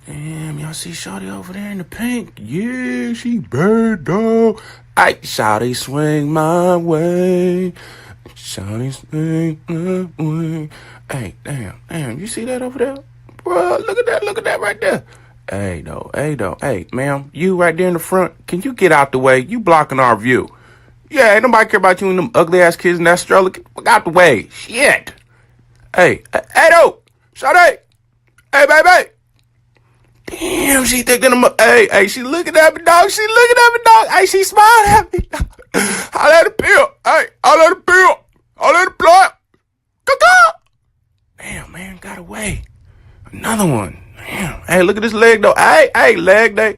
Damn, y'all see Shawty over there in the pink? Yeah, she bad, dog. Ay, Shawty swing my way. Shawty swing my way. Hey, damn, you see that over there? Bro, look at that right there. Hey, though, hey, ma'am, you right there in the front, can you get out the way? You blocking our view. Yeah, ain't nobody care about you and them ugly ass kids in that stroller. Get the fuck out the way. Shit. Hey, though, Shawty. Hey, baby. Damn, she thinking of hey, she looking at me, dog. Hey, she smiling at me, dog. I let it peel. Hey, I let it peel. I let it play. Caw. Damn, man, got away. Another one. Damn. Hey, look at this leg, though. Hey, leg day.